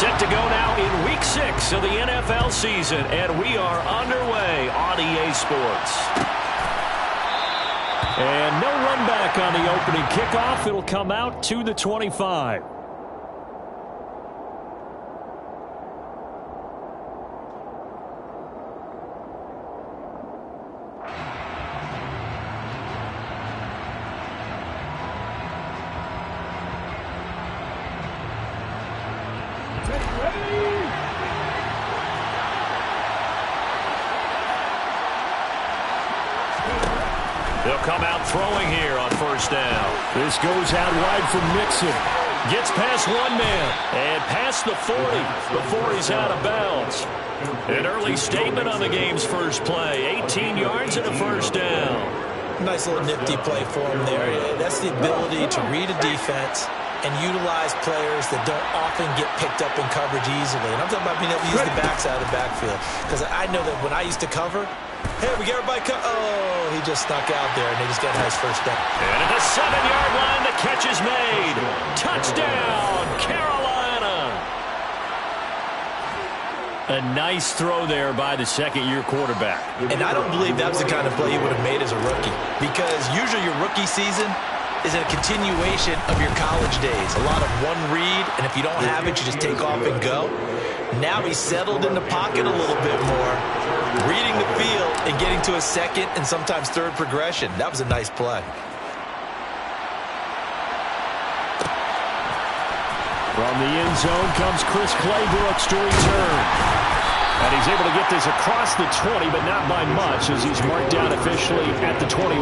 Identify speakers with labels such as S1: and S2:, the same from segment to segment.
S1: Set to go now in Week 6 of the NFL season, and we are underway on EA Sports. And no run back on the opening kickoff. It'll come out to the 25. They'll come out throwing here on first down. This goes out wide from Mixon. Gets past one man and past the 40 before he's out of bounds. An early statement on the game's first play. 18 yards and a first down.
S2: Nice little nifty play for him there. That's the ability to read a defense and utilize players that don't often get picked up in coverage easily. And I'm talking about being able to use the backside of the backfield. Because I know that when I used to cover, hey, we got everybody oh, he just snuck out there, and they just got a nice first down.
S1: And at the 7-yard line, the catch is made. Touchdown, Carolina. A nice throw there by the second-year quarterback.
S2: And I don't believe that was the kind of play he would have made as a rookie. Because usually your rookie season is a continuation of your college days. A lot of one read, and if you don't have it, you just take off and go. Now he's settled in the pocket a little bit more, reading the field and getting to a second and sometimes third progression. That was a nice play.
S1: From the end zone comes Chris Claybrooks to return. And he's able to get this across the 20, but not by much, as he's marked down officially at the 21.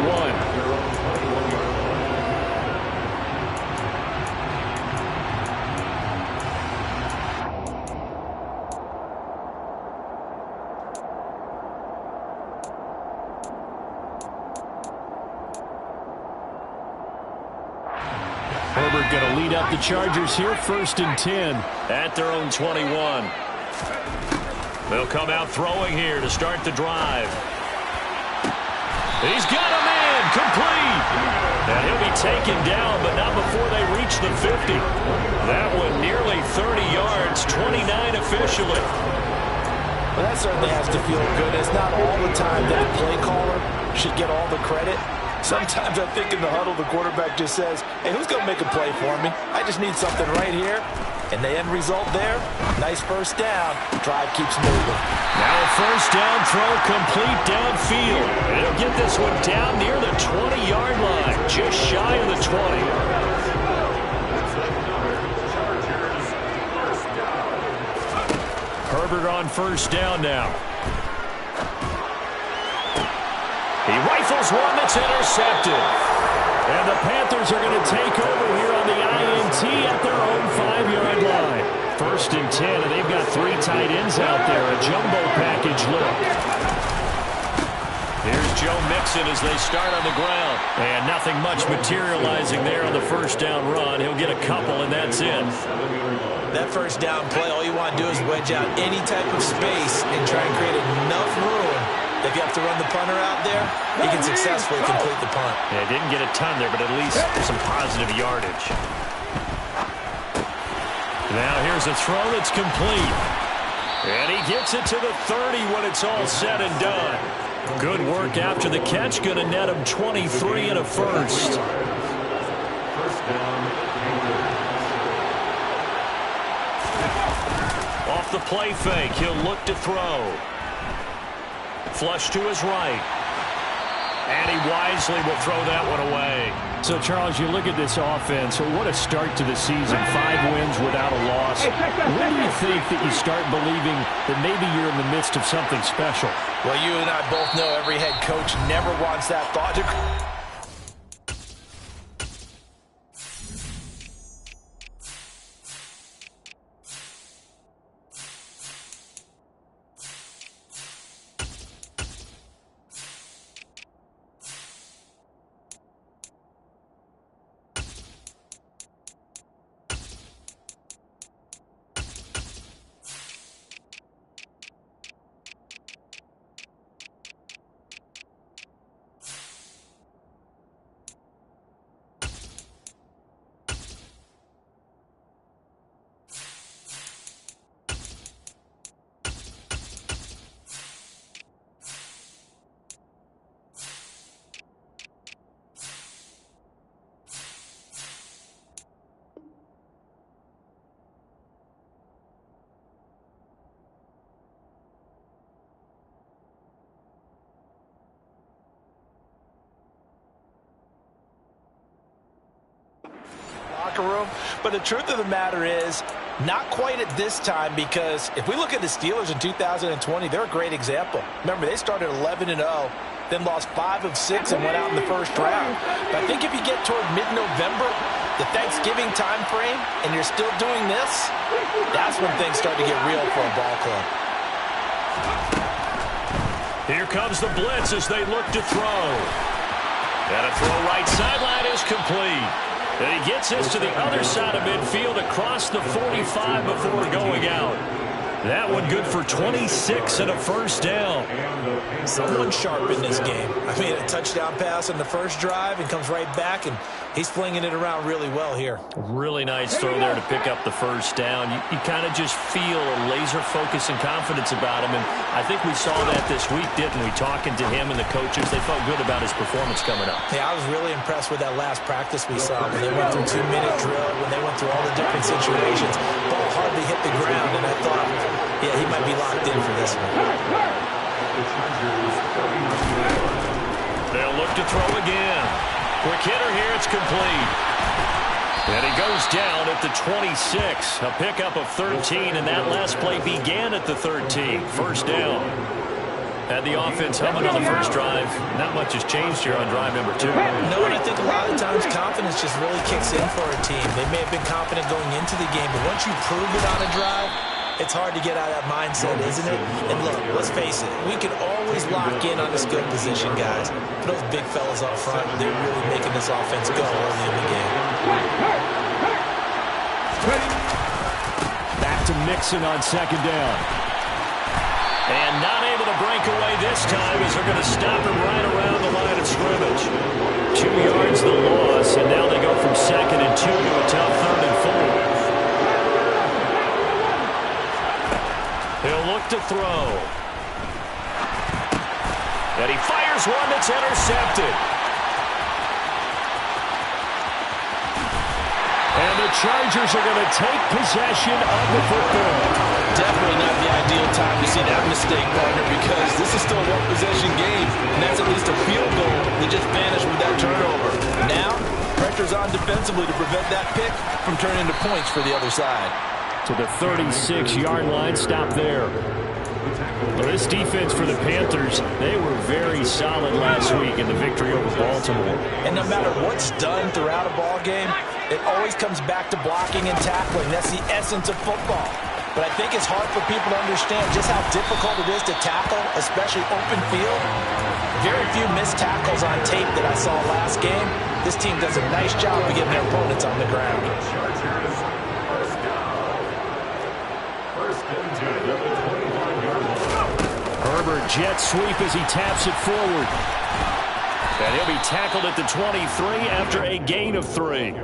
S1: Herbert going to lead up the Chargers here, 1st and 10 at their own 21. They'll come out throwing here to start the drive. He's got a man, complete. And he'll be taken down, but not before they reach the 50. That one nearly 30 yards, 29 officially.
S2: Well, that certainly has to feel good. It's not all the time that a play caller should get all the credit. Sometimes I think in the huddle, the quarterback just says, hey, who's going to make a play for me? I just need something right here. And the end result there, nice first down. Drive keeps moving.
S1: Now a first down throw complete downfield. And he'll get this one down near the 20-yard line, just shy of the 20. Herbert on first down now. He rifles one that's intercepted. And the Panthers are going to take over here on the INT at their own 5-yard line. 1st and 10, and they've got 3 tight ends out there. A jumbo package look. Here's Joe Mixon as they start on the ground. And nothing much materializing there on the first down run. He'll get a couple, and that's it.
S2: That first down play, all you want to do is wedge out any type of space and try and create enough room. If you have to run the punter out there, he can successfully complete the punt.
S1: Yeah, didn't get a ton there, but at least some positive yardage. Now here's a throw that's complete. And he gets it to the 30 when it's all said and done. Good work after the catch. Going to net him 23 and a first. Off the play fake, he'll look to throw. Flush to his right. And he wisely will throw that one away. So, Charles, you look at this offense. What a start to the season. 5 wins without a loss. When do you think that you start believing that maybe you're in the midst of something special?
S2: Well, you and I both know every head coach never wants that thought to... locker room. But the truth of the matter is, not quite at this time, because if we look at the Steelers in 2020, they're a great example. Remember, they started 11-0, then lost 5 of 6 and went out in the first round. But I think if you get toward mid-November, the Thanksgiving time frame, and you're still doing this, that's when things start to get real for a ball club.
S1: Here comes the blitz as they look to throw. And a throw right sideline is complete. And he gets this to the other side of midfield across the 45 before going out. That one good for 26 and a first down.
S2: Someone sharp in this game. I mean, a touchdown pass on the first drive and comes right back, and he's flinging it around really well here.
S1: Really nice throw there to pick up the first down. You kind of just feel a laser focus and confidence about him, and I think we saw that this week, didn't we? Talking to him and the coaches, they felt good about his performance coming up.
S2: Yeah, I was really impressed with that last practice we saw when they went through 2-minute drill, when they went through all the different situations. Ball hardly hit the ground, and I thought, yeah, he might be locked in for this one.
S1: They'll look to throw again. Quick hitter here, it's complete. And he goes down at the 26. A pickup of 13, and that last play began at the 13. First down. Had the offense humming on the first drive. Not much has changed here on drive number 2.
S2: No, and I think a lot of times confidence just really kicks in for a team. They may have been confident going into the game, but once you prove it on a drive, it's hard to get out of that mindset, isn't it? And look, let's face it, we can always lock in on the skill position, guys. But those big fellas up front, they're really making this offense go early in the game.
S1: Back to Mixon on second down. And not able to break away this time as they're going to stop him right around the line of scrimmage. 2 yards the loss, and now they go from 2nd and 2 to a tough 3rd and 4. He'll look to throw. And he fires one that's intercepted. And the Chargers are going to take possession of the football.
S2: Definitely not the ideal time to see that mistake, partner, because this is still a one-possession game, and that's at least a field goal that just vanished with that turnover. Now, pressure's on defensively to prevent that pick from turning into points for the other side.
S1: To the 36-yard line, stop there. Well, this defense for the Panthers, they were very solid last week in the victory over Baltimore.
S2: And no matter what's done throughout a ball game, it always comes back to blocking and tackling. That's the essence of football. But I think it's hard for people to understand just how difficult it is to tackle, especially open field. Very few missed tackles on tape that I saw last game. This team does a nice job of getting their opponents on the ground.
S1: Herbert jet sweep as he taps it forward. And he'll be tackled at the 23 after a gain of 3.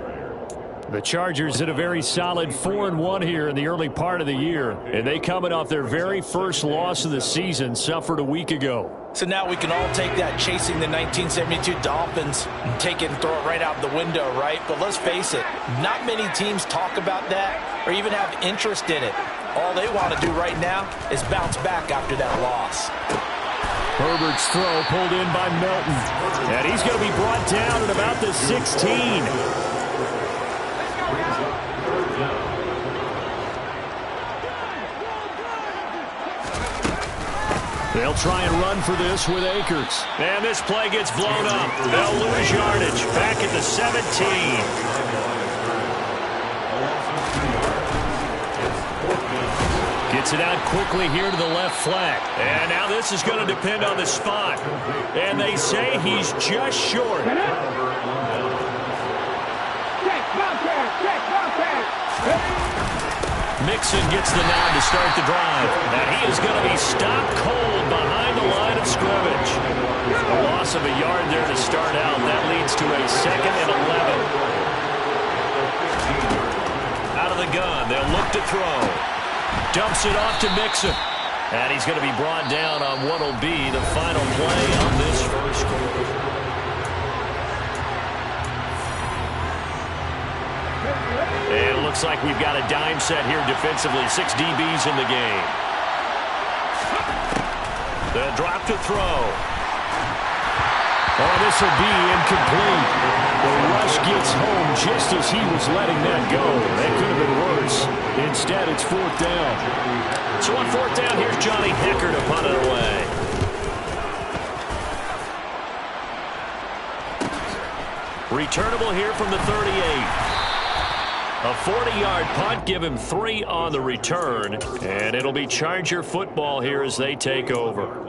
S1: The Chargers had a very solid 4-1 here in the early part of the year. And they coming off their very first loss of the season, suffered a week ago.
S2: So now we can all take that chasing the 1972 Dolphins and take it and throw it right out the window, right? But let's face it, not many teams talk about that or even have interest in it. All they want to do right now is bounce back after that loss.
S1: Herbert's throw pulled in by Melton. And he's going to be brought down at about the 16. They'll try and run for this with Akers. And this play gets blown up. They'll lose yardage. Back at the 17. Gets it out quickly here to the left flat. And now this is going to depend on the spot. And they say he's just short. Mixon gets the nod to start the drive. And he is going to be stopped cold behind the line of scrimmage. A loss of a yard there to start out. That leads to a 2nd and 11. Out of the gun. They'll look to throw. Dumps it off to Mixon. And he's going to be brought down on what will be the final play on this first quarter. And it looks like we've got a dime set here defensively. 6 DBs in the game. They'll drop to throw. Oh, this will be incomplete. The rush gets home just as he was letting that go. That could have been worse. Instead, it's 4th down. So on 4th down, here's Johnny Hecker to punt it away. Returnable here from the 38. A 40-yard punt, give him 3 on the return, and it'll be Charger football here as they take over.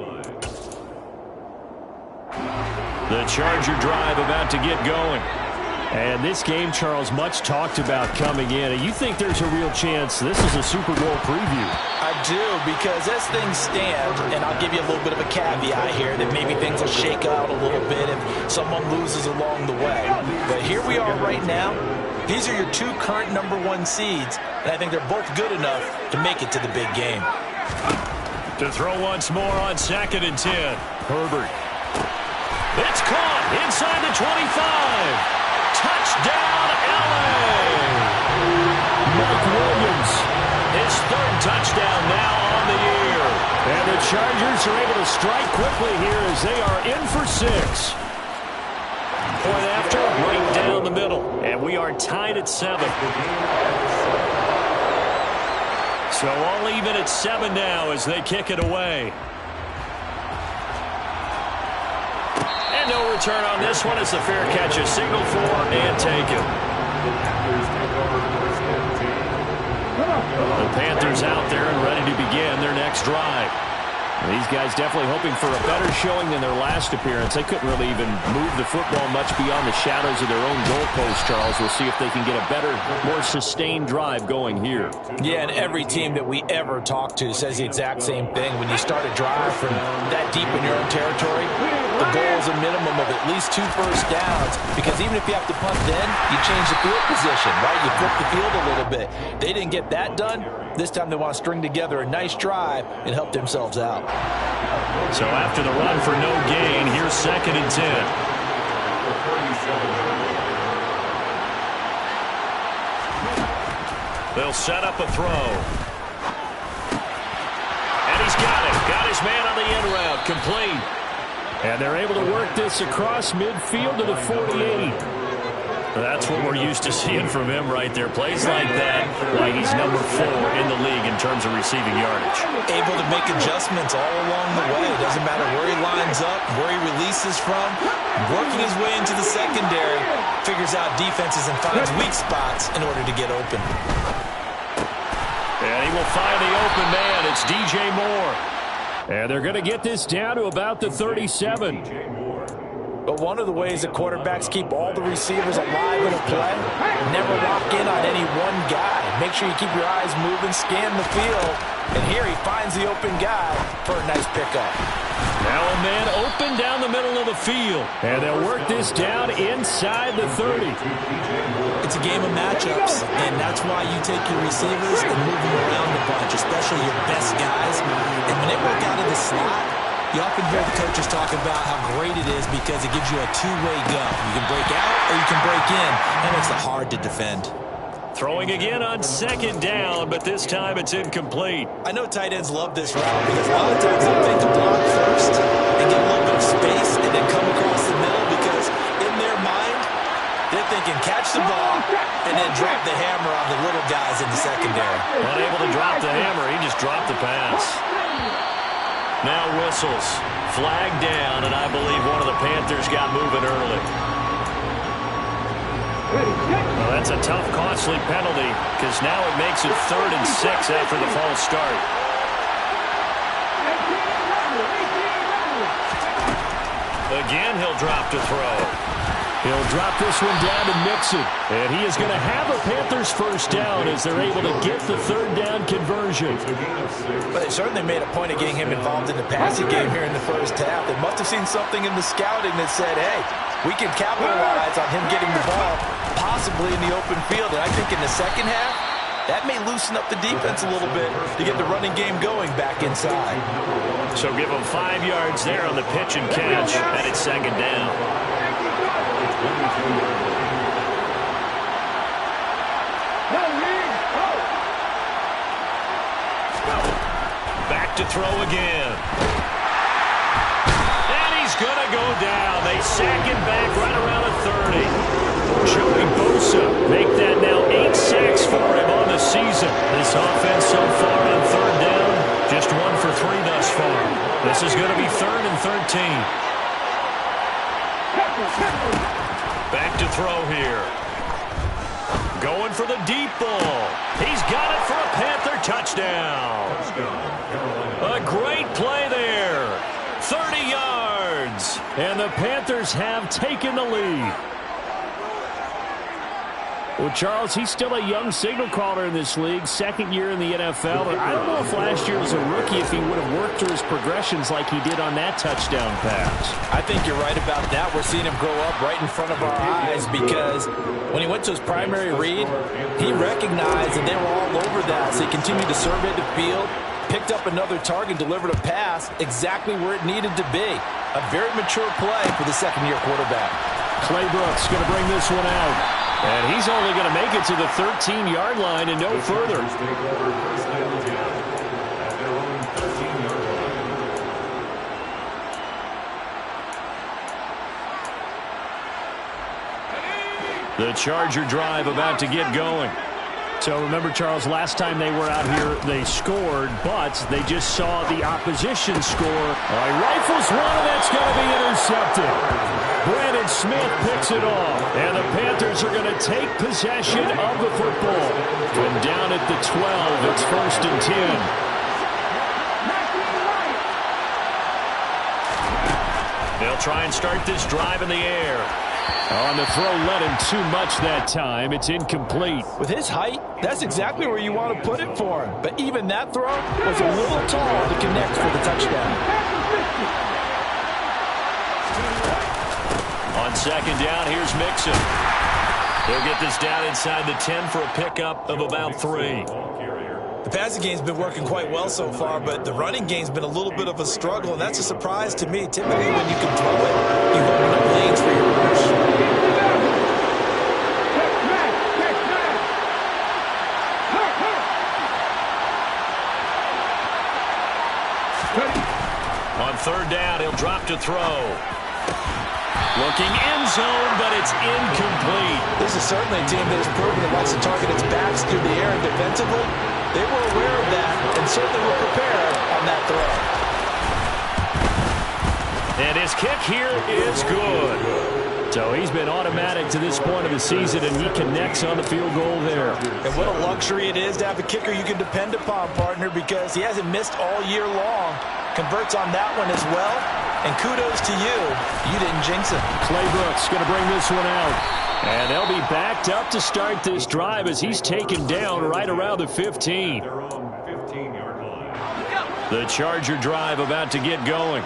S1: The Charger drive about to get going. And this game, Charles, much talked about coming in. And you think there's a real chance this is a Super Bowl preview?
S2: I do, because as things stand, and I'll give you a little bit of a caveat here, that maybe things will shake out a little bit if someone loses along the way. But here we are right now. These are your 2 current #1 seeds, and I think they're both good enough to make it to the big game.
S1: To throw once more on 2nd and 10. Herbert. It's caught inside the 25. Touchdown, L.A. Mike Williams, his 3rd touchdown now on the year. And the Chargers are able to strike quickly here as they are in for 6. Point after, right down the middle. And we are tied at 7. So all even at 7 now as they kick it away. And no return on this one as the fair catch is signaled for and taken. The Panthers out there and ready to begin their next drive. These guys definitely hoping for a better showing than their last appearance. They couldn't really even move the football much beyond the shadows of their own goalpost, Charles. We'll see if they can get a better, more sustained drive going here.
S2: Yeah, and every team that we ever talk to says the exact same thing. When you start a drive from that deep in your own territory, the goal is a minimum of at least 2 first downs, because even if you have to punt then, you change the field position, right? You flip the field a little bit. They didn't get that done. This time they want to string together a nice drive and help themselves out.
S1: So after the run for no gain, here's 2nd and 10. They'll set up a throw. And he's got it. Got his man on the in route. Complete. And they're able to work this across midfield to the 48. That's what we're used to seeing from him right there. Plays like that, like he's #4 in the league in terms of receiving yardage.
S2: Able to make adjustments all along the way. Doesn't matter where he lines up, where he releases from. Working his way into the secondary, figures out defenses and finds weak spots in order to get open.
S1: And he will find the open man. It's DJ Moore. And they're going to get this down to about the 37.
S2: But one of the ways that quarterbacks keep all the receivers alive in a play, never lock in on any one guy. Make sure you keep your eyes moving, scan the field, and here he finds the open guy for a nice pickup.
S1: Now a man open down the middle of the field, and they'll work this down inside the 30.
S2: It's a game of matchups, and that's why you take your receivers and move them around a bunch, especially your best guys. And when they work out of the slot, you often hear the coaches talk about how great it is because it gives you a two-way go. You can break out or you can break in. That makes it hard to defend.
S1: Throwing again on 2nd down, but this time it's incomplete.
S2: I know tight ends love this route because a lot of times they'll think to block first and get a little bit of space and then come across the middle because in their mind, they're thinking catch the ball and then drop the hammer on the little guys in the secondary.
S1: Unable to drop the hammer, he just dropped the pass. Now whistles. Flag down, and I believe one of the Panthers got moving early. Well, that's a tough, costly penalty because now it makes it 3rd and 6 after the false start. Again, he'll drop to throw. He'll drop this one down to Mixon. And he is going to have a Panthers first down as they're able to get the 3rd down conversion.
S2: But they certainly made a point of getting him involved in the passing game here in the first half. They must have seen something in the scouting that said, hey, we can capitalize on him getting the ball possibly in the open field. And I think in the second half, that may loosen up the defense a little bit to get the running game going back inside.
S1: So give him 5 yards there on the pitch and catch, and it's 2nd down. Back to throw again. And he's going to go down. They sack him back right around the 30. Joey Bosa make that now 8 sacks for him on the season. This offense so far on third down, just 1 for 3 thus far. This is going to be 3rd and 13. Back to throw here. Going for the deep ball. He's got it for a Panther touchdown. A great play there. 30 yards. And the Panthers have taken the lead. Well, Charles, he's still a young signal caller in this league, 2nd year in the NFL. And I don't know if last year was a rookie, if he would have worked through his progressions like he did on that touchdown pass.
S2: I think you're right about that. We're seeing him grow up right in front of our eyes because when he went to his primary read, he recognized that they were all over that. So he continued to survey the field, picked up another target, delivered a pass exactly where it needed to be. A very mature play for the 2nd-year quarterback.
S1: Clay Brooks going to bring this one out. And he's only going to make it to the 13-yard line and no further. The Charger drive about to get going. So remember, Charles, last time they were out here, they scored, but they just saw the opposition score. All right, rifles one, and that's going to be intercepted. Brandon Smith picks it off, and the Panthers are going to take possession of the football. From down at the 12, it's 1st and 10. They'll try and start this drive in the air. On the throw, let him too much that time. It's incomplete.
S2: With his height, that's exactly where you want to put it for him. But even that throw was a little tall to connect for the touchdown.
S1: On 2nd down, here's Mixon. He'll get this down inside the 10 for a pickup of about 3.
S2: The passing game's been working quite well so far, but the running game's been a little bit of a struggle, and that's a surprise to me. Typically, when you can throw it, you open up lanes for your rush.
S1: On 3rd down, he'll drop to throw. Looking end zone, but it's incomplete.
S2: This is certainly a team that has proven it likes to target its backs through the air and defensively. They were aware of that and certainly were prepared on that throw.
S1: And his kick here is good. So he's been automatic to this point of the season, and he connects on the field goal there.
S2: And what a luxury it is to have a kicker you can depend upon, partner, because he hasn't missed all year long. Converts on that one as well. And kudos to you. You didn't jinx it.
S1: Clay Brooks going to bring this one out. And they'll be backed up to start this drive as he's taken down right around the 15. The Charger drive about to get going.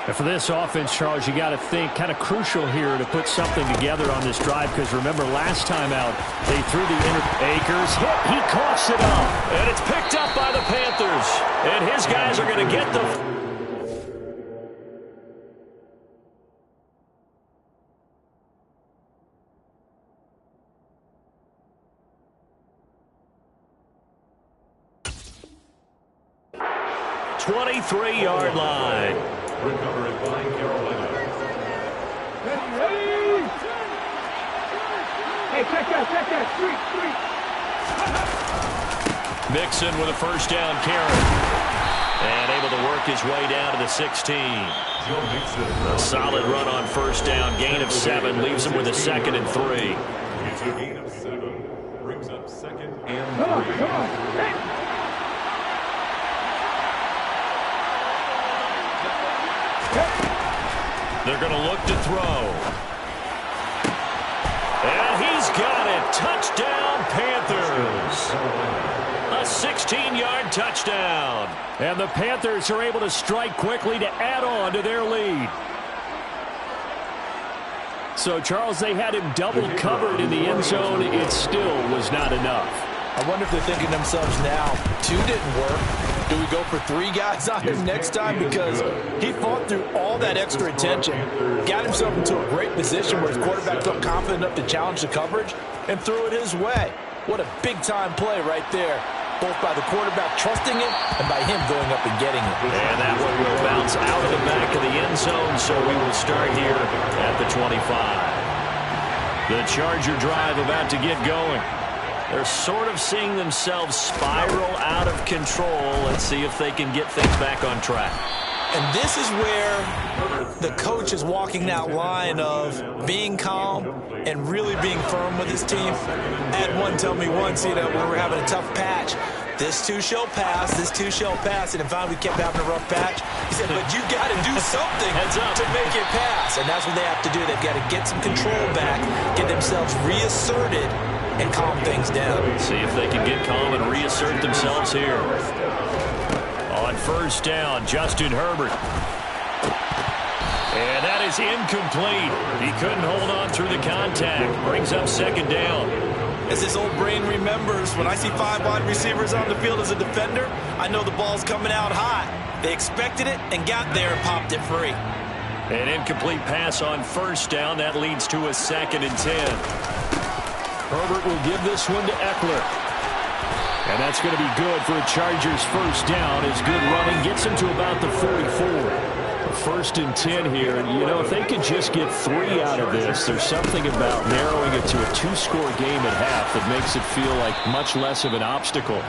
S1: And for this offense, Charles, you got to think kind of crucial here to put something together on this drive, because remember last time out they threw the Akers hit. He coughs it up, and it's picked up by the Panthers. And his guys are going to get the... ...23-yard line.
S3: Recovered by Carolina.
S4: Hey, check that, street.
S1: Mixon with a first down carry. And able to work his way down to the 16. A solid run on first down. Gain of 7 leaves him with a 2nd and 3.
S3: It's a gain of 7. Brings up 2nd and 3.
S4: Come on. Hey.
S1: They're going to look to throw. And he's got it. Touchdown, Panthers. A 16-yard touchdown. And the Panthers are able to strike quickly to add on to their lead. So, Charles, they had him double covered in the end zone. It still was not enough.
S2: I wonder if they're thinking to themselves now, 2 didn't work. Do we go for 3 guys on him next time? Because he fought through all that extra attention, got himself into a great position where his quarterback felt confident enough to challenge the coverage and threw it his way. What a big-time play right there, both by the quarterback trusting it and by him going up and getting it.
S1: And that one will bounce out of the back of the end zone, so we will start here at the 25. The Charger drive about to get going. They're sort of seeing themselves spiral out of control. Let's see if they can get things back on track.
S2: And this is where the coach is walking that line of being calm and really being firm with his team. Had one tell me once, when we're having a tough patch, this too shall pass, this too shall pass. And if we kept having a rough patch, he said, but you got to do something to make it pass. And that's what they have to do. They've got to get some control back, get themselves reasserted, and calm things down.
S1: See if they can get calm and reassert themselves here. On first down, Justin Herbert. And that is incomplete. He couldn't hold on through the contact. Brings up second down.
S2: As his old brain remembers, when I see 5 wide receivers on the field as a defender, I know the ball's coming out high. They expected it and got there and popped it free.
S1: An incomplete pass on first down. That leads to a 2nd and 10. Herbert will give this one to Eckler. And that's going to be good for a Chargers first down. His good running gets him to about the 44. 1st and 10 here. If they could just get 3 out of this, there's something about narrowing it to a 2-score game at half that makes it feel like much less of an obstacle.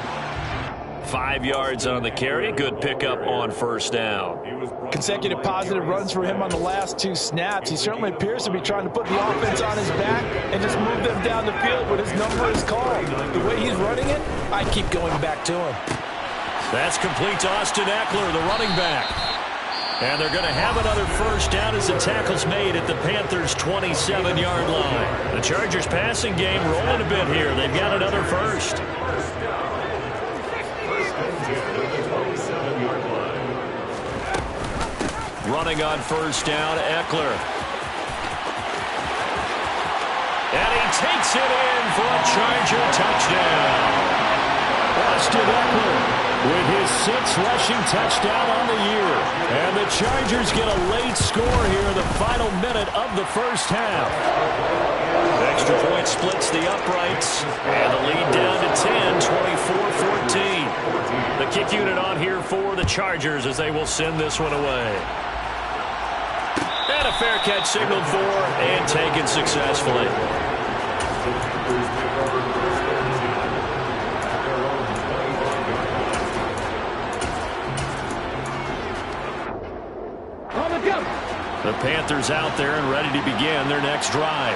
S1: 5 yards on the carry. Good pickup on first down.
S5: Consecutive positive runs for him on the last 2 snaps. He certainly appears to be trying to put the offense on his back and just move them down the field when his number is called. The way he's running it, I keep going back to him.
S1: That's complete to Austin Eckler, the running back. And they're going to have another first down as the tackle's made at the Panthers' 27-yard line. The Chargers passing game rolling a bit here. They've got another first. Running on first down, Eckler. And he takes it in for a Charger touchdown. Austin Eckler with his 6th rushing touchdown on the year. And the Chargers get a late score here in the final minute of the first half. Extra point splits the uprights. And the lead down to 10, 24-14. The kick unit on here for the Chargers as they will send this one away. And a fair catch signaled for and taken successfully. The Panthers out there and ready to begin their next drive.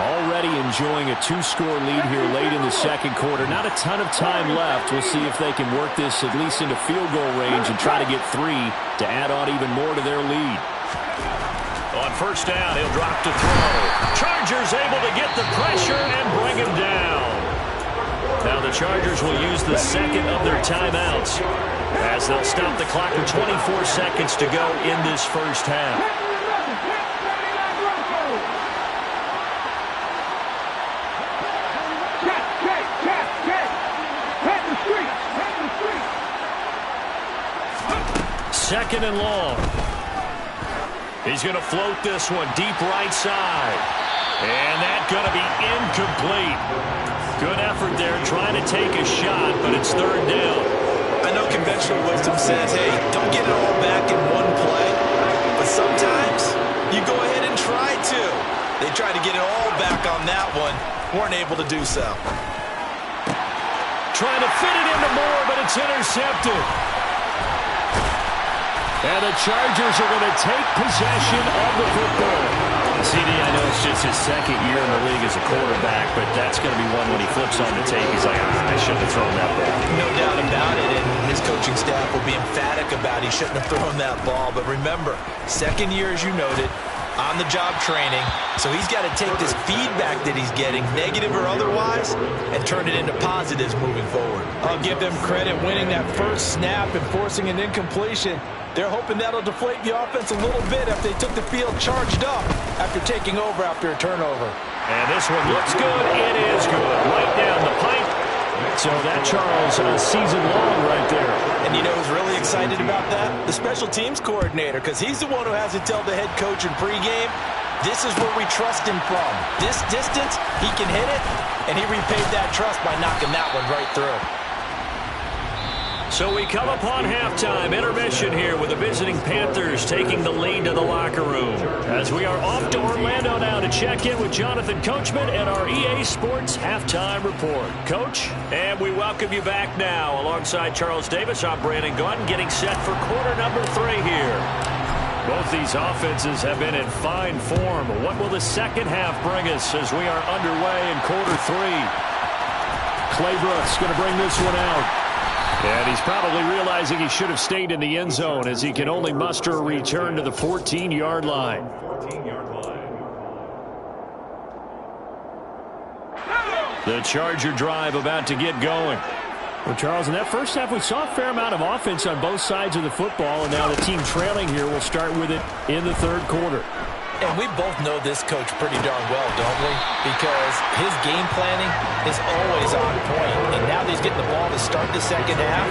S1: Already enjoying a 2-score lead here late in the second quarter. Not a ton of time left. We'll see if they can work this at least into field goal range and try to get 3 to add on even more to their lead. On first down, he'll drop to throw. Chargers able to get the pressure and bring him down. Now the Chargers will use the 2nd of their timeouts as they'll stop the clock with 24 seconds to go in this first half. Second and long. He's going to float this one deep right side. And that's going to be incomplete. Good effort there trying to take a shot, but it's 3rd down.
S2: I know conventional wisdom says, hey, don't get it all back in one play. But sometimes you go ahead and try to. They tried to get it all back on that one. Weren't able to do so.
S1: Trying to fit it into Moore, but it's intercepted. And the Chargers are going to take possession of the football. CD, I know it's just his 2nd year in the league as a quarterback, but that's going to be one when he flips on the tape. He's like, I shouldn't have thrown that ball.
S2: No doubt about it, and his coaching staff will be emphatic about he shouldn't have thrown that ball. But remember, 2nd year, as you noted, on-the-job training, so he's got to take this feedback that he's getting, negative or otherwise, and turn it into positives moving forward.
S5: I'll give them credit winning that first snap and forcing an incompletion. They're hoping that'll deflate the offense a little bit if they took the field charged up after taking over after a turnover.
S1: And this one looks good. It is good. Right down the pipe. So that, Charles, a season long right there.
S5: And you know who's really excited about that? The special teams coordinator, because he's the one who has to tell the head coach in pregame, this is where we trust him from. This distance, he can hit it, and he repaid that trust by knocking that one right through.
S1: So we come upon halftime, intermission here with the visiting Panthers taking the lead to the locker room. As we are off to Orlando now to check in with Jonathan Coachman and our EA Sports Halftime Report. Coach, and we welcome you back now. Alongside Charles Davis, I'm Brandon Gaudin, getting set for quarter number 3 here. Both these offenses have been in fine form. What will the second half bring us as we are underway in quarter 3? Claybrook's going to bring this one out. And he's probably realizing he should have stayed in the end zone as he can only muster a return to the 14-yard line. The Charger drive about to get going. Well, Charles, in that first half, we saw a fair amount of offense on both sides of the football, and now the team trailing here will start with it in the third quarter.
S5: And we both know this coach pretty darn well, don't we? Because his game planning is always on point. And now that he's getting the ball to start the second half,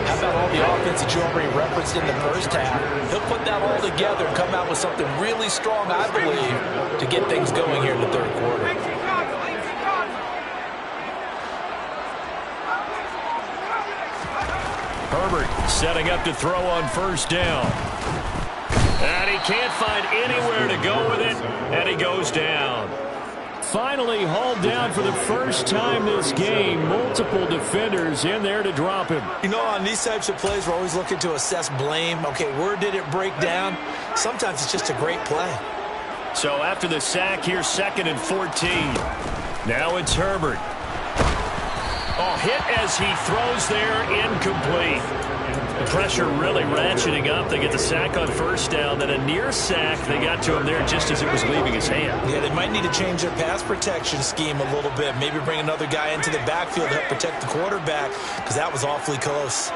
S5: how about all the offense that you already referenced in the first half? He'll put that all together and come out with something really strong, I believe, to get things going here in the third quarter.
S1: Herbert setting up to throw on first down. And he can't find anywhere to go with it, and he goes down. Finally hauled down for the first time this game. Multiple defenders in there to drop him.
S2: You know, on these types of plays, we're always looking to assess blame. Okay, where did it break down? Sometimes it's just a great play.
S1: So after the sack, here's 2nd and 14. Now it's Herbert. Oh, hit as he throws there, incomplete. The pressure really ratcheting up. They get the sack on first down, then a near sack. They got to him there just as it was leaving his hand.
S2: Yeah, they might need to change their pass protection scheme a little bit. Maybe bring another guy into the backfield to help protect the quarterback, because that was awfully close.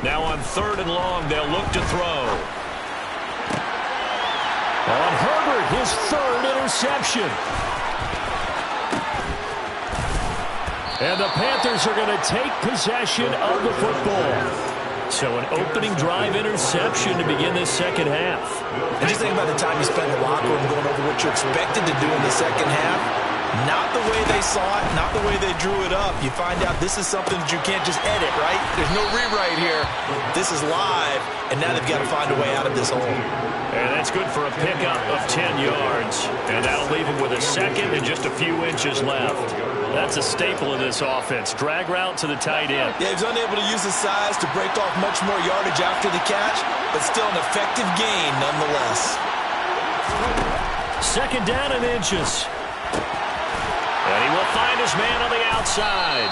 S1: Now on 3rd and long, they'll look to throw. On Herbert, his 3rd interception. And the Panthers are going to take possession of the football. So an opening drive interception to begin this second half.
S2: And just think about the time you spent in the locker room going over what you expected to do in the second half. Not the way they saw it, not the way they drew it up. You find out this is something that you can't just edit, right? There's no rewrite here. This is live, and now they've got to find a way out of this hole.
S1: And that's good for a pickup of 10 yards. And that'll leave him with a second and just a few inches left. That's a staple of this offense. Drag route to the tight end.
S2: Yeah, he's unable to use his size to break off much more yardage after the catch, but still an effective gain nonetheless.
S1: 2nd down and inches. And he will find his man on the outside.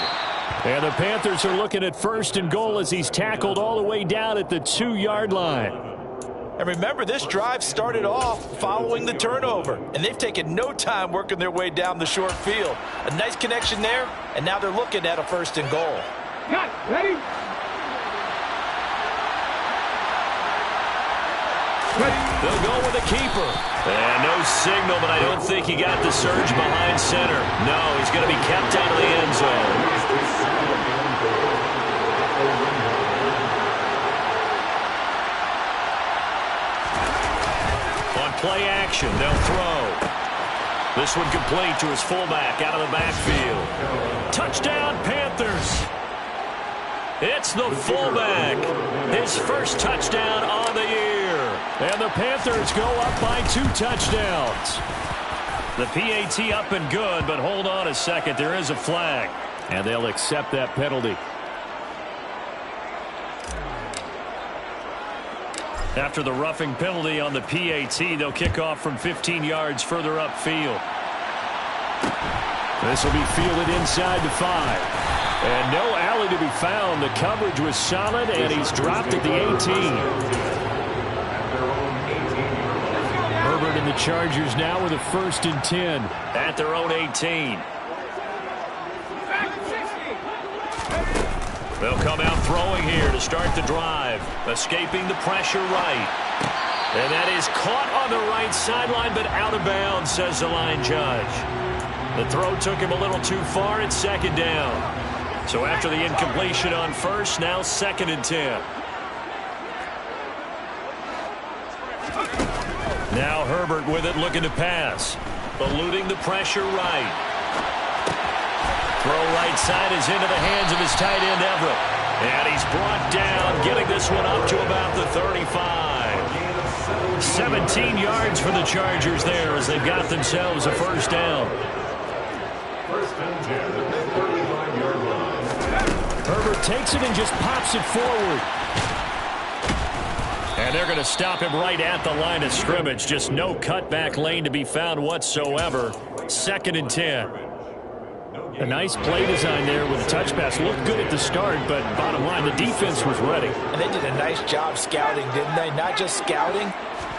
S1: And the Panthers are looking at 1st and goal as he's tackled all the way down at the 2-yard line.
S5: And remember, this drive started off following the turnover, and they've taken no time working their way down the short field. A nice connection there, and now they're looking at a 1st and goal.
S4: Cut. Ready?
S1: They'll go with the keeper. And no signal, but I don't think he got the surge behind center. No, he's going to be kept out of the end zone. Play action, they'll throw. This one complete to his fullback out of the backfield. Touchdown, Panthers. It's the fullback. His first touchdown on the year. And the Panthers go up by 2 touchdowns. The PAT up and good, but hold on a second. There is a flag. And they'll accept that penalty. After the roughing penalty on the PAT, they'll kick off from 15 yards further upfield. This will be fielded inside the 5. And no alley to be found. The coverage was solid, and he's dropped at the 18. Herbert and the Chargers now with a 1st and 10 at their own 18. They'll come out throwing here to start the drive. Escaping the pressure right. And that is caught on the right sideline, but out of bounds, says the line judge. The throw took him a little too far. It's 2nd down. So after the incompletion on 1st, now 2nd and 10. Now Herbert with it, looking to pass. Eluding the pressure right. Throw right side is into the hands of his tight end, Everett. And he's brought down, getting this one up to about the 35. 17 yards for the Chargers there as they've got themselves a first down.
S3: First and 10 at the 35-yard line.
S1: Herbert takes it and just pops it forward. And they're going to stop him right at the line of scrimmage. Just no cutback lane to be found whatsoever. Second and 10. A nice play design there with a touch pass. Looked good at the start, but bottom line, the defense was ready.
S5: And they did a nice job scouting, didn't they? Not just scouting,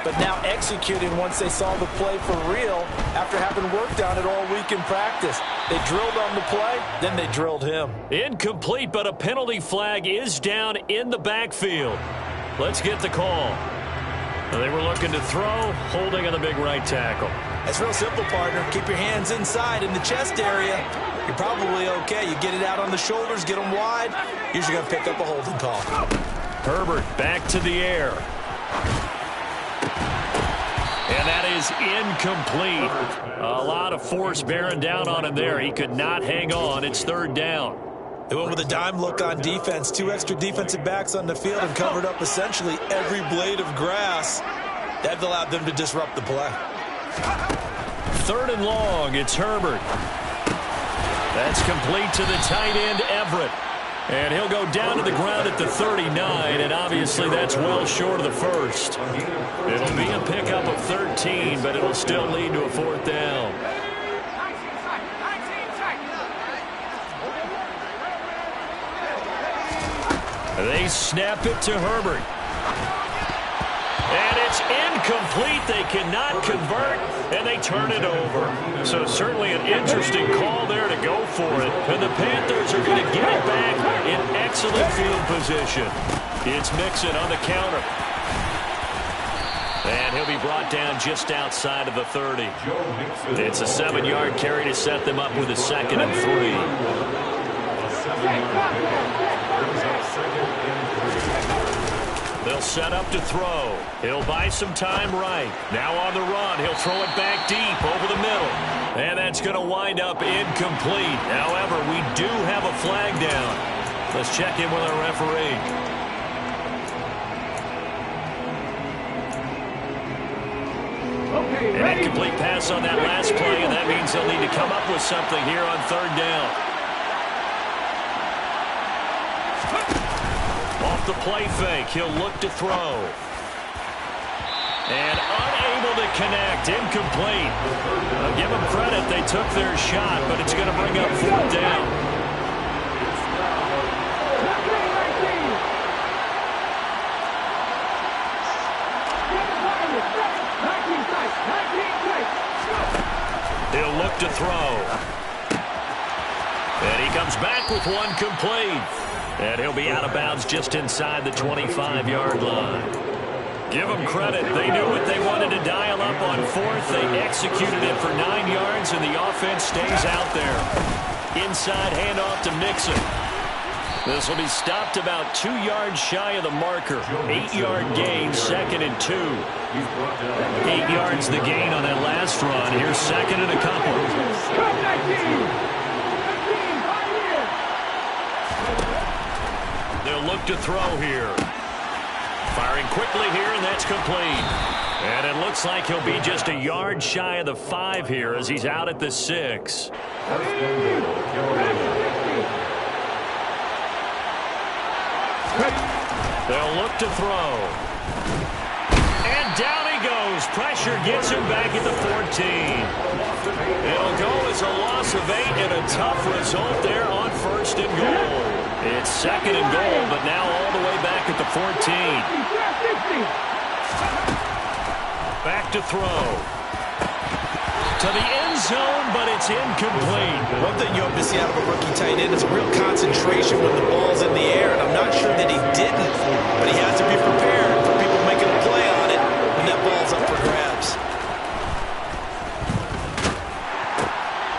S5: but now executing once they saw the play for real after having worked on it all week in practice. They drilled on the play, then they drilled him.
S1: Incomplete, but a penalty flag is down in the backfield. Let's get the call. They were looking to throw, holding on the big right tackle.
S2: It's real simple, partner. Keep your hands inside in the chest area. You're probably okay. You get it out on the shoulders, get them wide. Usually going to pick up a holding call.
S1: Herbert back to the air. And that is incomplete. A lot of force bearing down on him there. He could not hang on. It's third down.
S2: They went with a dime look on defense. 2 extra defensive backs on the field and covered up essentially every blade of grass. That allowed them to disrupt the play.
S1: Third and long. It's Herbert. That's complete to the tight end, Everett. And he'll go down to the ground at the 39, and obviously that's well short of the first. It'll be a pickup of 13, but it'll still lead to a fourth down. They snap it to Herbert. And it's incomplete. They cannot convert, and they turn it over. So certainly an interesting call there to go for it. And the Panthers are going to get it back in excellent field position. It's Mixon on the counter. And he'll be brought down just outside of the 30. It's a 7-yard carry to set them up with a 2nd and 3. They'll set up to throw. He'll buy some time right. Now on the run, he'll throw it back deep over the middle. And that's going to wind up incomplete. However, we do have a flag down. Let's check in with our referee. An incomplete pass on that last play, and that means they'll need to come up with something here on third down. Off the play fake, he'll look to throw. And unable to connect, incomplete. I'll give them credit, they took their shot, but it's going to bring up fourth down. He'll look to throw. And he comes back with one complete. And he'll be out of bounds just inside the 25-yard line. Give them credit. They knew what they wanted to dial up on fourth. They executed it for 9 yards, and the offense stays out there. Inside handoff to Mixon. This will be stopped about 2 yards shy of the marker. 8-yard gain, 2nd and 2. 8 yards the gain on that last run. Here's 2nd and a couple. They'll look to throw here. Firing quickly here, and that's complete. And it looks like he'll be just a yard shy of the 5 here as he's out at the 6. They'll look to throw. And down he goes. Pressure gets him back at the 14. It'll go as a loss of 8 and a tough result there on 1st and goal. It's 2nd and goal, but now all the way back at the 14. Back to throw. To the end zone, but it's incomplete.
S2: One thing you hope to see out of a rookie tight end is a real concentration when the ball's in the air, and I'm not sure that he didn't, but he has to be prepared for people making a play on it when that ball's up for grabs.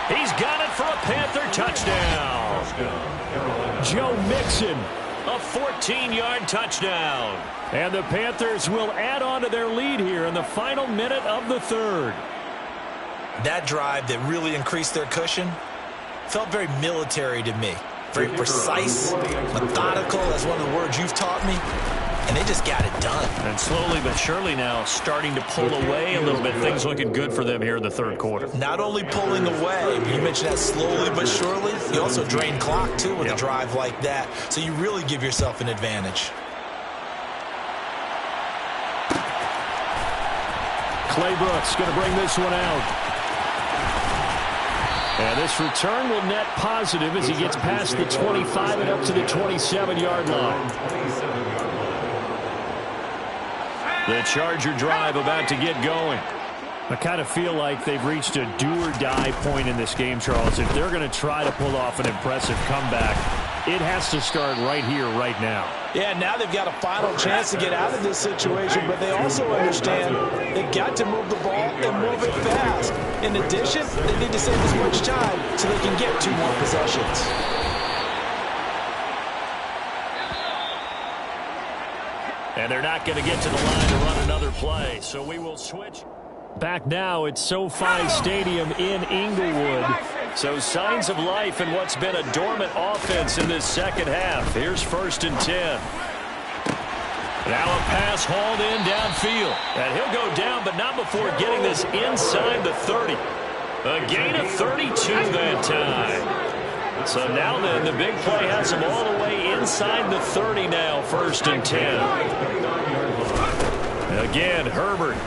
S1: He's got it for a Panther touchdown. Joe Mixon, a 14-yard touchdown. And the Panthers will add on to their lead here in the final minute of the 3rd.
S2: That drive that really increased their cushion, Felt very military to me. Very precise, methodical, that's one of the words you've taught me. And they just got it done.
S1: And slowly but surely now starting to pull away a little bit. Things looking good for them here in the third quarter.
S2: Not only pulling away, but you mentioned that slowly but surely. You also drain clock, too, with a drive like that. So you really give yourself an advantage.
S1: Clay Brooks going to bring this one out. And this return will net positive as he gets past the 25 and up to the 27-yard line. The Charger drive about to get going. I kind of feel like they've reached a do-or-die point in this game, Charles. If they're going to try to pull off an impressive comeback, it has to start right here, right now.
S5: Yeah, now they've got a final chance to get out of this situation, but they also understand they've got to move the ball and move it fast. In addition, they need to save as much time so they can get 2 more possessions.
S1: And they're not going to get to the line to run another play, so we will switch. Back now at SoFi Stadium in Inglewood. So signs of life in what's been a dormant offense in this second half. Here's 1st and 10. Now a pass hauled in downfield. And he'll go down, but not before getting this inside the 30. A gain of 32 that time. So now then, the big play has him all the way inside the 30 now, 1st and 10. Again, Herbert.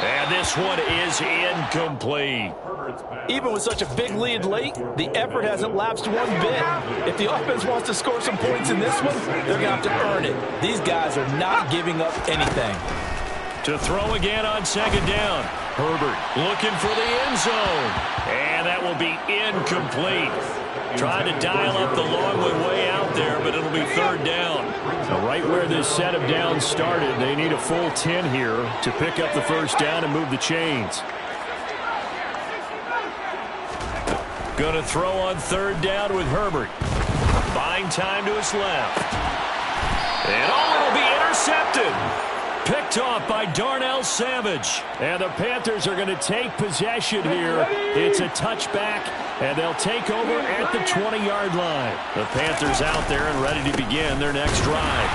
S1: And this one is incomplete.
S5: Even with such a big lead late, the effort hasn't lapsed one bit. If the offense wants to score some points in this one, they're going to have to earn it. These guys are not giving up anything.
S1: To throw again on 2nd down. Herbert looking for the end zone. And that will be incomplete. Trying to dial up the long way out there, but it'll be 3rd down. Now, right where this set of downs started, they need a full 10 here to pick up the 1st down and move the chains. Going to throw on 3rd down with Herbert. Buying time to his left. And it'll be intercepted. Picked off by Darnell Savage. And the Panthers are going to take possession here. It's a touchback, and they'll take over at the 20-yard line. The Panthers out there and ready to begin their next drive.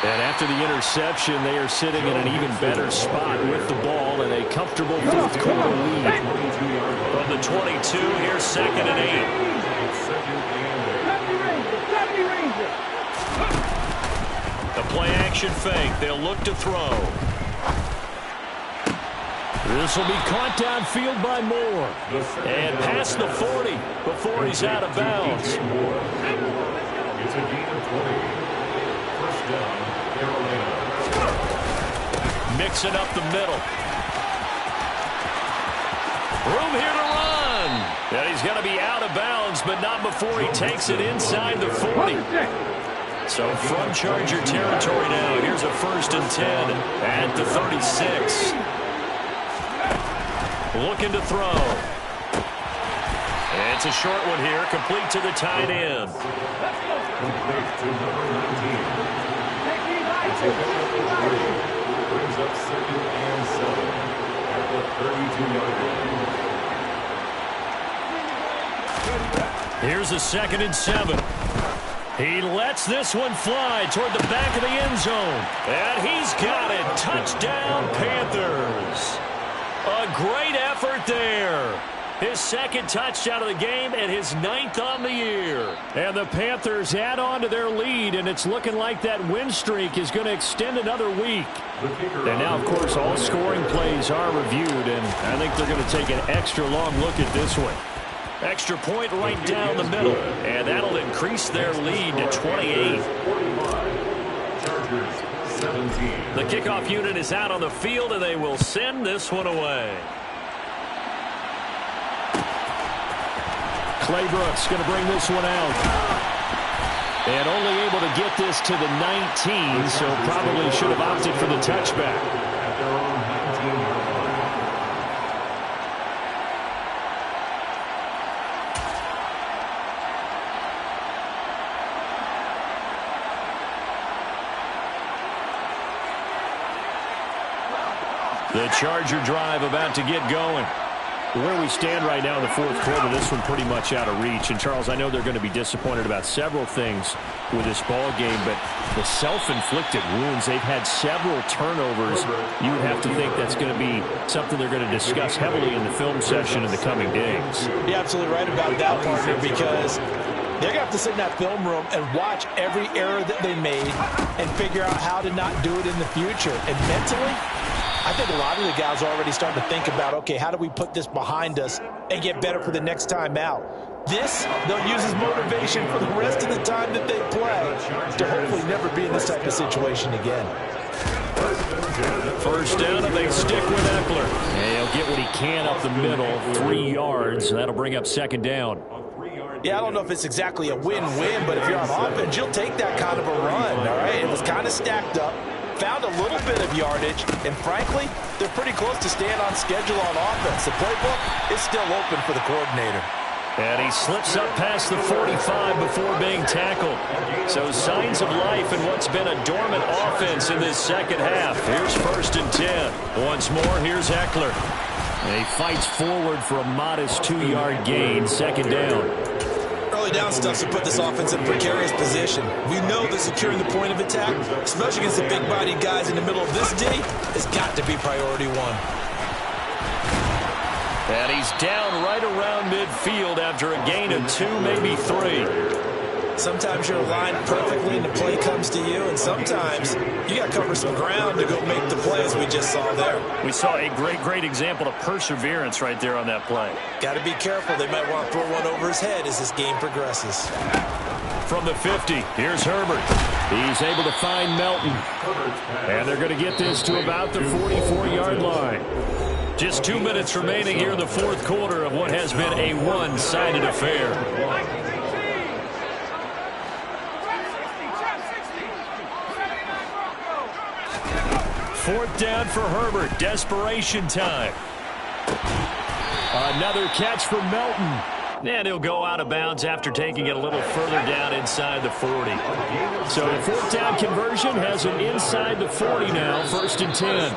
S1: And after the interception, they are sitting in an even better spot with the ball in a comfortable 4th quarter lead. From the 22, here's 2nd and 8. The play-action fake. They'll look to throw. This will be caught downfield by Moore. And past the 40 before he's out of bounds.
S3: It's a gain of 20. 1st down, Carolina.
S1: Mixing up the middle. Room here to run. And he's going to be out of bounds, but not before he takes it inside the 40. So from Charger territory now, here's a 1st and 10 at the 36. Looking to throw. And it's a short one here, complete to the tight end.
S3: Complete to number 19. Brings up 2nd and 7 at the 32-yard line.
S1: Here's a 2nd and 7. He lets this one fly toward the back of the end zone. And he's got it. Touchdown, Panthers. A great effort there. His 2nd touchdown of the game and his 9th on the year. And the Panthers add on to their lead, and it's looking like that win streak is going to extend another week. And now, of course, all scoring plays are reviewed, and I think they're going to take an extra long look at this one. Extra point right down the middle, and that'll increase their lead to 28.
S3: 45. Chargers 17.
S1: The kickoff unit is out on the field, and they will send this one away. Clay Brooks going to bring this one out. And only able to get this to the 19, so probably should have opted for the touchback.
S3: At their own 19-yard line.
S1: The Charger drive about to get going. Where we stand right now in the fourth quarter, this one pretty much out of reach. And, Charles, I know they're going to be disappointed about several things with this ball game, but the self-inflicted wounds, they've had several turnovers. You would have to think that's going to be something they're going to discuss heavily in the film session in the coming days.
S5: You're absolutely right about that, partner, because they're going to have to sit in that film room and watch every error that they made and figure out how to not do it in the future. And mentally, I think a lot of the guys are already starting to think about, okay, how do we put this behind us and get better for the next time out? This, they'll use as motivation for the rest of the time that they play to hopefully never be in this type of situation again.
S1: First down, and they stick with Eckler. And he'll get what he can up the middle, 3 yards. That'll bring up second down.
S5: Yeah, I don't know if it's exactly a win-win, but if you're on offense, you'll take that kind of a run, all right? It was kind of stacked up. Found a little bit of yardage, and frankly, they're pretty close to staying on schedule on offense. The playbook is still open for the coordinator.
S1: And he slips up past the 45 before being tackled. So signs of life in what's been a dormant offense in this second half. Here's 1st and 10. Once more, here's Eckler. And he fights forward for a modest 2-yard gain, second down.
S2: Early down stuff to put this offense in a precarious position. We know that securing the point of attack, especially against the big-bodied guys in the middle of this D, has got to be priority one.
S1: And he's down right around midfield after a gain of 2, maybe 3.
S2: Sometimes you're aligned perfectly and the play comes to you, and sometimes you got to cover some ground to go make the play, as we just saw there.
S1: We saw a great example of perseverance right there on that play.
S2: Got to be careful. They might want to throw one over his head as this game progresses.
S1: From the 50, here's Herbert. He's able to find Melton. And they're going to get this to about the 44-yard line. Just 2 minutes remaining here in the fourth quarter of what has been a one-sided affair. Fourth down for Herbert. Desperation time. Another catch for Melton. And he'll go out of bounds after taking it a little further down inside the 40. So the fourth down conversion has him inside the 40 now. 1st and 10.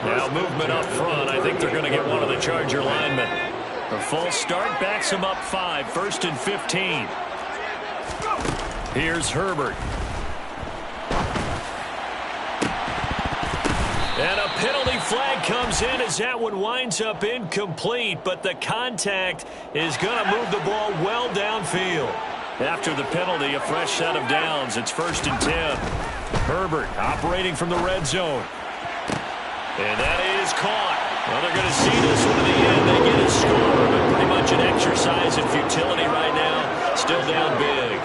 S1: Now movement up front. I think they're going to get one of the Charger linemen. The false start backs him up 5. 1st and 15. Here's Herbert. And a penalty flag comes in as that one winds up incomplete, but the contact is going to move the ball well downfield. After the penalty, a fresh set of downs. It's 1st and 10. Herbert operating from the red zone. And that is caught. Well, they're going to see this one to the end. They get a score, but pretty much an exercise in futility right now. Still down big.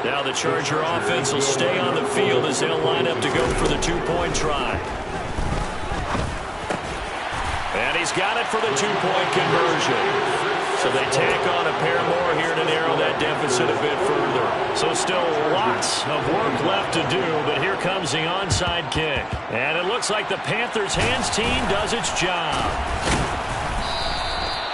S1: Now the Charger offense will stay on the field as they'll line up to go for the 2-point try. And he's got it for the 2-point conversion. So they tack on a pair more here to narrow that deficit a bit further. So still lots of work left to do, but here comes the onside kick. And it looks like the Panthers' hands team does its job.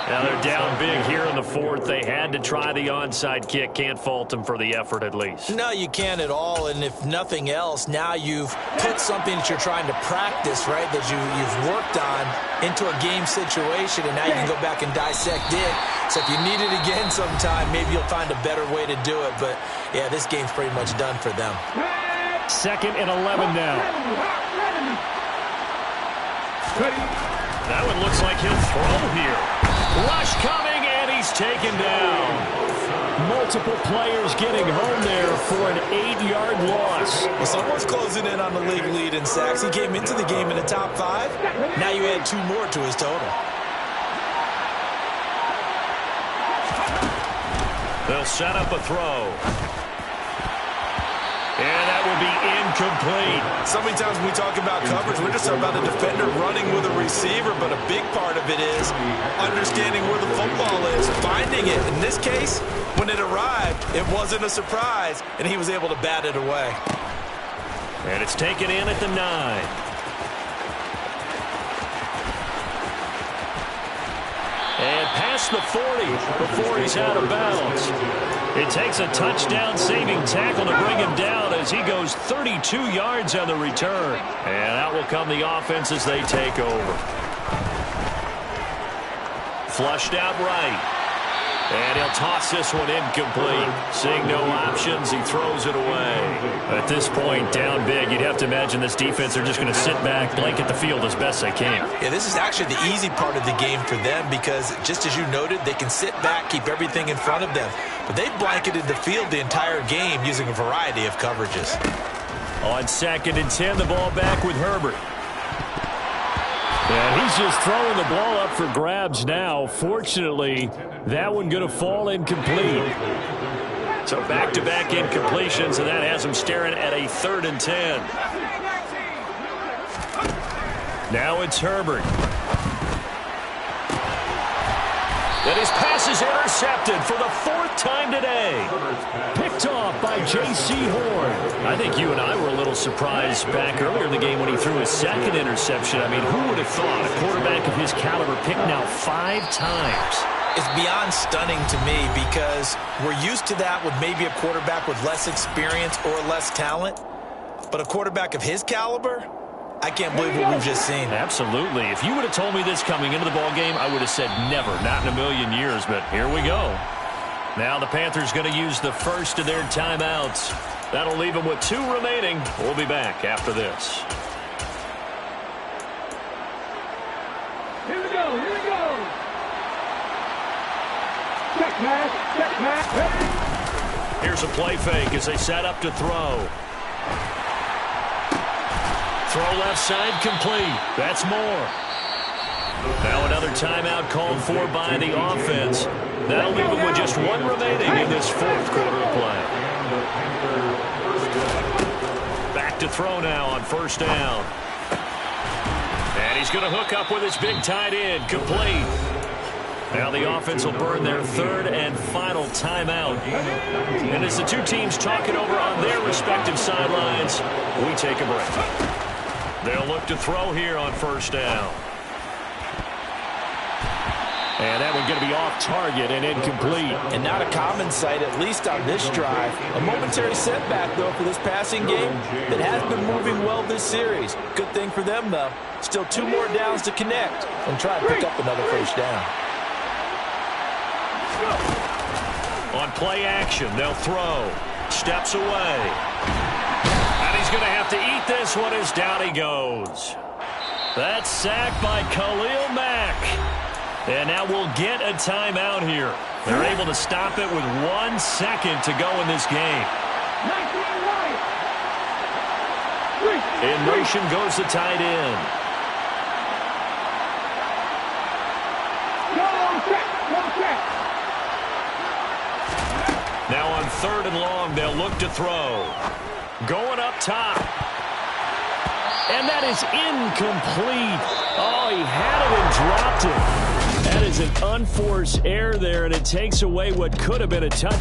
S1: Now they're down big here in the fourth. They had to try the onside kick. Can't fault them for the effort at least.
S2: No, you can't at all. And if nothing else, now you've put something that you're trying to practice, right, that you've worked on into a game situation, and now you can go back and dissect it. So if you need it again sometime, maybe you'll find a better way to do it. But, yeah, this game's pretty much done for them.
S1: 2nd and 11 now. That one looks like he'll throw here. Rush coming, and he's taken down. Multiple players getting home there for an 8-yard loss.
S2: Well, someone's closing in on the league lead in sacks. He came into the game in the top 5. Now you add 2 more to his total.
S1: They'll set up a throw. And that will be incomplete.
S2: So many times when we talk about coverage, we're just talking about a defender running with a receiver, but a big part of it is understanding where the football is, finding it. In this case, when it arrived, it wasn't a surprise, and he was able to bat it away.
S1: And it's taken in at the 9. And past the 40 before he's out of bounds. It takes a touchdown-saving tackle to bring him down as he goes 32 yards on the return. And out will come the offense as they take over. Flushed out right. And he'll toss this one incomplete. Seeing no options, he throws it away. At this point, down big, you'd have to imagine this defense are just going to sit back, blanket the field as best they can.
S2: Yeah, this is actually the easy part of the game for them because, just as you noted, they can sit back, keep everything in front of them. But they've blanketed the field the entire game using a variety of coverages.
S1: On 2nd and 10, the ball back with Herbert. And he's just throwing the ball up for grabs now. Fortunately, that one going to fall incomplete. So back-to-back incompletions, and that has him staring at a 3rd and 10. Now it's Herbert. And his pass is intercepted for the 4th time today. Picked off by J.C. Horn. I think you and I were a little surprised back earlier in the game when he threw his 2nd interception. I mean, who would have thought a quarterback of his caliber picked now 5 times?
S2: It's beyond stunning to me because we're used to that with maybe a quarterback with less experience or less talent. But a quarterback of his caliber, I can't believe what we've just seen.
S1: Absolutely. If you would have told me this coming into the ball game, I would have said never, not in a million years, but here we go. Now the Panthers going to use the first of their timeouts. That'll leave them with 2 remaining. We'll be back after this.
S4: Here we go, here we go. Check pass, check pass.
S1: Here's a play fake as they set up to throw. Throw left side complete. That's more. Now another timeout called for by the offense. That'll leave them with just 1 remaining in this 4th quarter of play. Back to throw now on 1st down. And he's going to hook up with his big tight end. Complete. Now the offense will burn their 3rd and final timeout. And as the 2 teams talk it over on their respective sidelines, we take a break. They'll look to throw here on 1st down. And that one going to be off target and incomplete.
S5: And not a common sight, at least on this drive. A momentary setback, though, for this passing game that has been moving well this series. Good thing for them, though. Still 2 more downs to connect and try and pick up another 1st down.
S1: On play action, they'll throw. Steps away. And he's going to have to eat this one as down he goes. That's sacked by Khalil Mack. And now we'll get a timeout here. They're able to stop it with 1 second to go in this game. In motion goes the tight end. Now on 3rd and long, they'll look to throw. Going up top. And that is incomplete. Oh, he had it and dropped it. That is an unforced error there, and it takes away what could have been a touchdown.